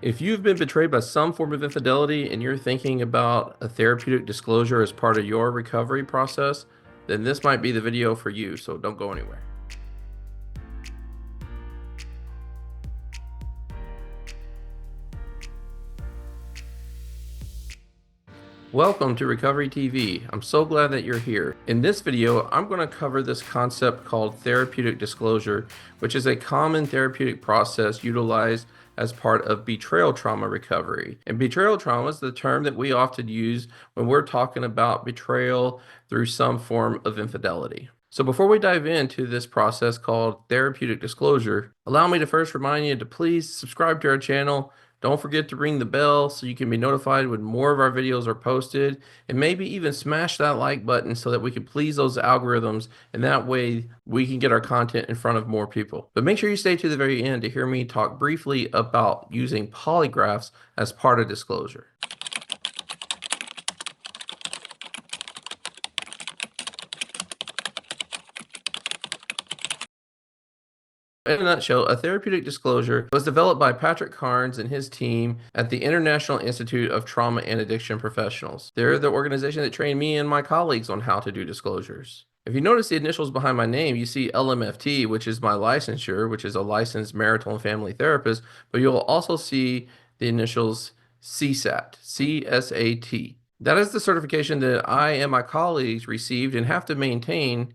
If you've been betrayed by some form of infidelity and you're thinking about a therapeutic disclosure as part of your recovery process, then this might be the video for you, so don't go anywhere. Welcome to Recovery TV. I'm so glad that you're here. In this video, I'm going to cover this concept called therapeutic disclosure, which is a common therapeutic process utilized as part of betrayal trauma recovery. And betrayal trauma is the term that we often use when we're talking about betrayal through some form of infidelity. So before we dive into this process called therapeutic disclosure, allow me to first remind you to please subscribe to our channel. Don't forget to ring the bell so you can be notified when more of our videos are posted, and maybe even smash that like button so that we can please those algorithms, and that way we can get our content in front of more people. But make sure you stay to the very end to hear me talk briefly about using polygraphs as part of disclosure. In a nutshell, a therapeutic disclosure was developed by Patrick Carnes and his team at the International Institute of Trauma and Addiction Professionals. They're the organization that trained me and my colleagues on how to do disclosures. If you notice the initials behind my name, you see LMFT, which is my licensure, which is a licensed marital and family therapist, but you'll also see the initials CSAT, C-S-A-T. That is the certification that I and my colleagues received and have to maintain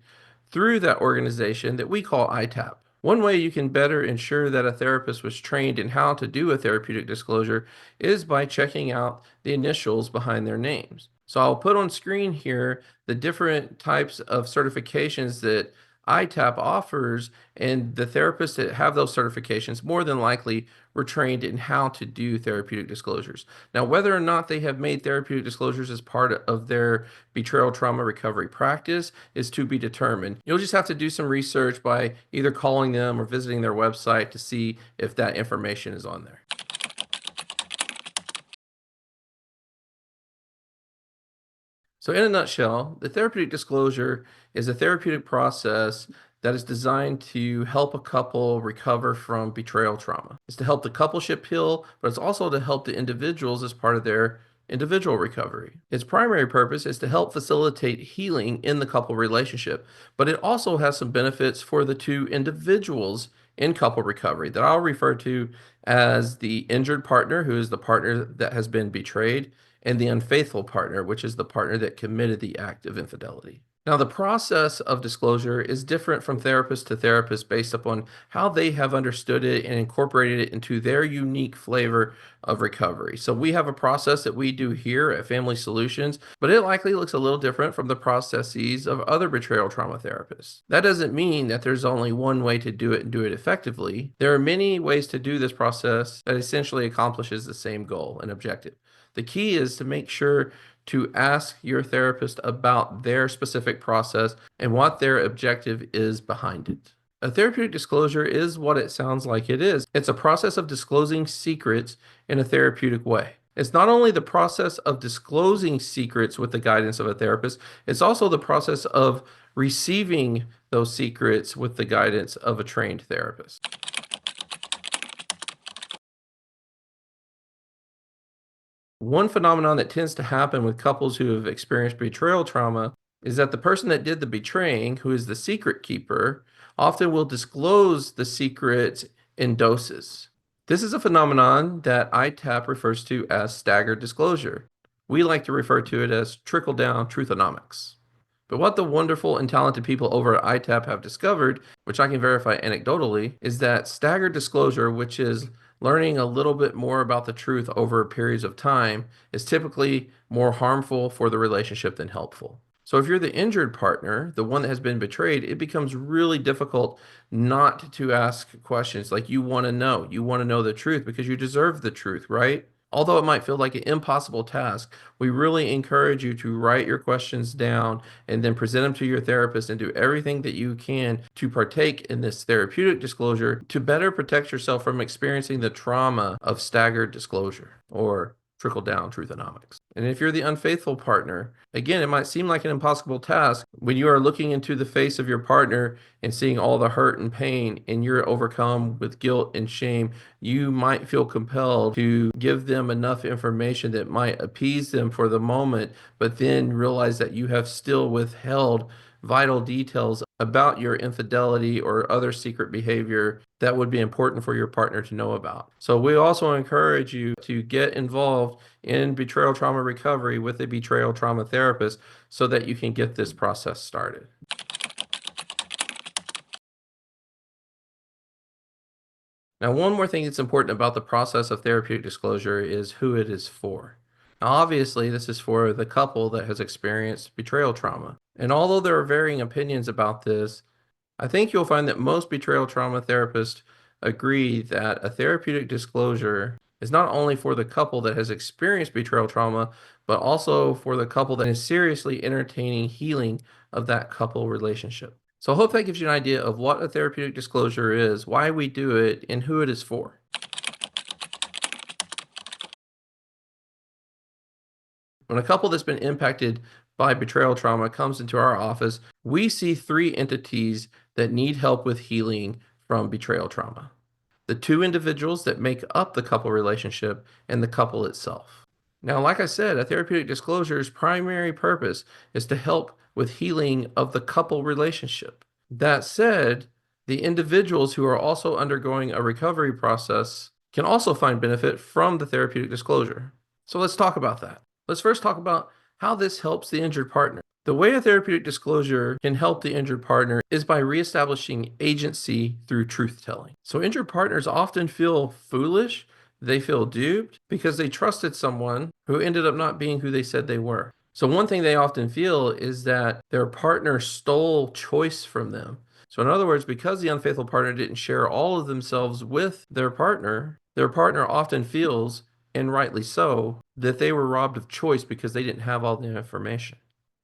through that organization that we call ITAP. One way you can better ensure that a therapist was trained in how to do a therapeutic disclosure is by checking out the initials behind their names. So I'll put on screen here the different types of certifications that ITAP offers, and the therapists that have those certifications more than likely were trained in how to do therapeutic disclosures. Now, whether or not they have made therapeutic disclosures as part of their betrayal trauma recovery practice is to be determined. You'll just have to do some research by either calling them or visiting their website to see if that information is on there. So, in a nutshell, the therapeutic disclosure is a therapeutic process that is designed to help a couple recover from betrayal trauma. It's to help the coupleship heal, but it's also to help the individuals as part of their individual recovery. Its primary purpose is to help facilitate healing in the couple relationship, but it also has some benefits for the two individuals in couple recovery that I'll refer to as the injured partner, who is the partner that has been betrayed, and the unfaithful partner, which is the partner that committed the act of infidelity. Now, the process of disclosure is different from therapist to therapist based upon how they have understood it and incorporated it into their unique flavor of recovery. So we have a process that we do here at Family Solutions, but it likely looks a little different from the processes of other betrayal trauma therapists. That doesn't mean that there's only one way to do it and do it effectively. There are many ways to do this process that essentially accomplishes the same goal and objective. The key is to make sure to ask your therapist about their specific process and what their objective is behind it. A therapeutic disclosure is what it sounds like it is. It's a process of disclosing secrets in a therapeutic way. It's not only the process of disclosing secrets with the guidance of a therapist, it's also the process of receiving those secrets with the guidance of a trained therapist. One phenomenon that tends to happen with couples who have experienced betrayal trauma is that the person that did the betraying, who is the secret keeper, often will disclose the secrets in doses. This is a phenomenon that ITAP refers to as staggered disclosure. We like to refer to it as trickle-down truthonomics. But what the wonderful and talented people over at ITAP have discovered, which I can verify anecdotally, is that staggered disclosure, which is learning a little bit more about the truth over periods of time, is typically more harmful for the relationship than helpful. So if you're the injured partner, the one that has been betrayed, it becomes really difficult not to ask questions like you want to know. You want to know the truth because you deserve the truth, right? Although it might feel like an impossible task, we really encourage you to write your questions down and then present them to your therapist and do everything that you can to partake in this therapeutic disclosure to better protect yourself from experiencing the trauma of staggered disclosure or trickle-down truthonomics. And if you're the unfaithful partner, again, it might seem like an impossible task when you are looking into the face of your partner and seeing all the hurt and pain, and you're overcome with guilt and shame. You might feel compelled to give them enough information that might appease them for the moment, but then realize that you have still withheld vital details about your infidelity or other secret behavior that would be important for your partner to know about. So we also encourage you to get involved in betrayal trauma recovery with a betrayal trauma therapist so that you can get this process started. Now, one more thing that's important about the process of therapeutic disclosure is who it is for. Now, obviously, this is for the couple that has experienced betrayal trauma. And although there are varying opinions about this, I think you'll find that most betrayal trauma therapists agree that a therapeutic disclosure is not only for the couple that has experienced betrayal trauma, but also for the couple that is seriously entertaining healing of that couple relationship. So I hope that gives you an idea of what a therapeutic disclosure is, why we do it, and who it is for. When a couple that's been impacted by betrayal trauma comes into our office, we see three entities that need help with healing from betrayal trauma: the two individuals that make up the couple relationship and the couple itself. Now, like I said, a therapeutic disclosure's primary purpose is to help with healing of the couple relationship. That said, the individuals who are also undergoing a recovery process can also find benefit from the therapeutic disclosure. So let's talk about that. Let's first talk about how this helps the injured partner. The way a therapeutic disclosure can help the injured partner is by reestablishing agency through truth telling. So injured partners often feel foolish, they feel duped because they trusted someone who ended up not being who they said they were. So one thing they often feel is that their partner stole choice from them. So in other words, because the unfaithful partner didn't share all of themselves with their partner often feels, and rightly so, that they were robbed of choice because they didn't have all the information.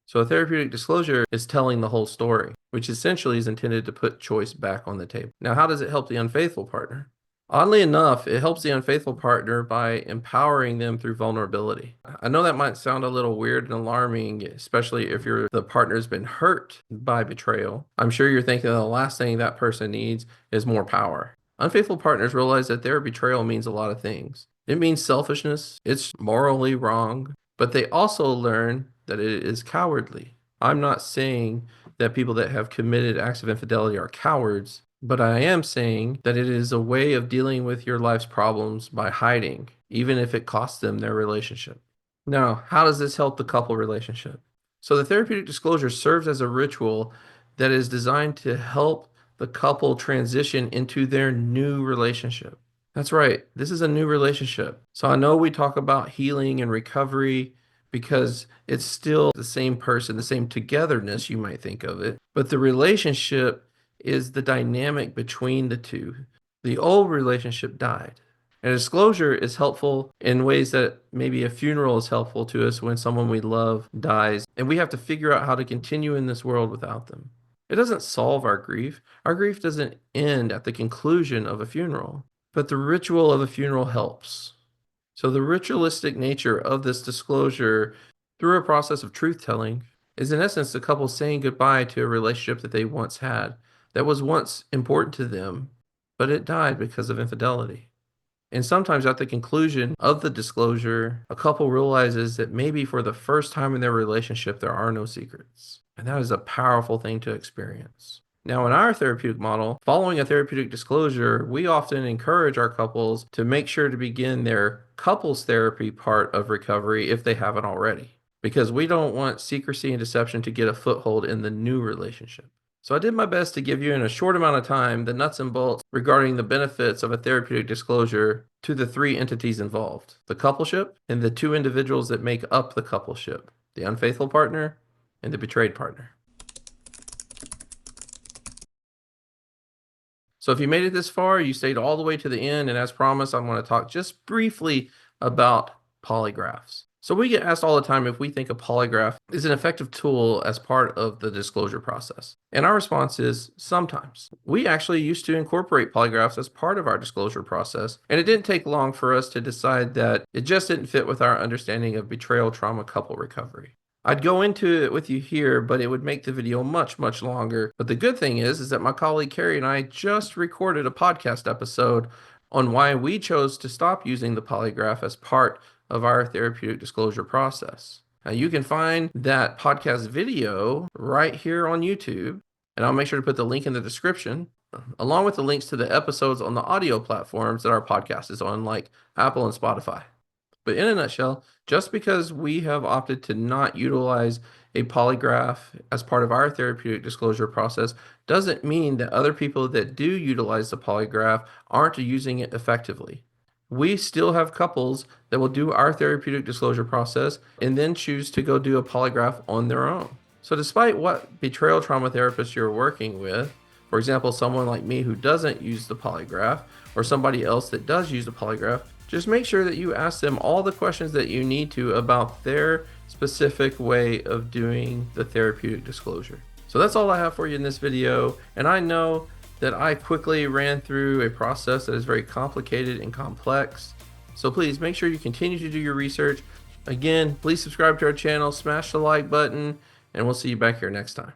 So a therapeutic disclosure is telling the whole story, which essentially is intended to put choice back on the table. Now, how does it help the unfaithful partner? Oddly enough, it helps the unfaithful partner by empowering them through vulnerability. I know that might sound a little weird and alarming, especially if the partner's been hurt by betrayal. I'm sure you're thinking the last thing that person needs is more power. Unfaithful partners realize that their betrayal means a lot of things. It means selfishness, it's morally wrong, but they also learn that it is cowardly. I'm not saying that people that have committed acts of infidelity are cowards, but I am saying that it is a way of dealing with your life's problems by hiding, even if it costs them their relationship. Now, how does this help the couple relationship? So the therapeutic disclosure serves as a ritual that is designed to help the couple transition into their new relationship. That's right. This is a new relationship. So I know we talk about healing and recovery because it's still the same person, the same togetherness, you might think of it. But the relationship is the dynamic between the two. The old relationship died. And disclosure is helpful in ways that maybe a funeral is helpful to us when someone we love dies, and we have to figure out how to continue in this world without them. It doesn't solve our grief. Our grief doesn't end at the conclusion of a funeral, but the ritual of a funeral helps. So the ritualistic nature of this disclosure through a process of truth-telling is in essence the couple saying goodbye to a relationship that they once had, that was once important to them, but it died because of infidelity. And sometimes at the conclusion of the disclosure, a couple realizes that maybe for the first time in their relationship, there are no secrets. And that is a powerful thing to experience. Now, in our therapeutic model, following a therapeutic disclosure, we often encourage our couples to make sure to begin their couples therapy part of recovery if they haven't already, because we don't want secrecy and deception to get a foothold in the new relationship. So I did my best to give you in a short amount of time the nuts and bolts regarding the benefits of a therapeutic disclosure to the three entities involved: the coupleship and the two individuals that make up the coupleship, the unfaithful partner and the betrayed partner. So if you made it this far, you stayed all the way to the end, and as promised, I'm going to talk just briefly about polygraphs. So we get asked all the time if we think a polygraph is an effective tool as part of the disclosure process. And our response is sometimes. We actually used to incorporate polygraphs as part of our disclosure process, and it didn't take long for us to decide that it just didn't fit with our understanding of betrayal trauma couple recovery. I'd go into it with you here, but it would make the video much longer. But the good thing is that my colleague Carrie and I just recorded a podcast episode on why we chose to stop using the polygraph as part of our therapeutic disclosure process. Now, you can find that podcast video right here on YouTube, and I'll make sure to put the link in the description, along with the links to the episodes on the audio platforms that our podcast is on, like Apple and Spotify. But in a nutshell, just because we have opted to not utilize a polygraph as part of our therapeutic disclosure process doesn't mean that other people that do utilize the polygraph aren't using it effectively. We still have couples that will do our therapeutic disclosure process and then choose to go do a polygraph on their own. So despite what betrayal trauma therapist you're working with, for example, someone like me who doesn't use the polygraph, or somebody else that does use the polygraph, just make sure that you ask them all the questions that you need to about their specific way of doing the therapeutic disclosure. So that's all I have for you in this video, and I know that I quickly ran through a process that is very complicated and complex. So please make sure you continue to do your research. Again, please subscribe to our channel, smash the like button, and we'll see you back here next time.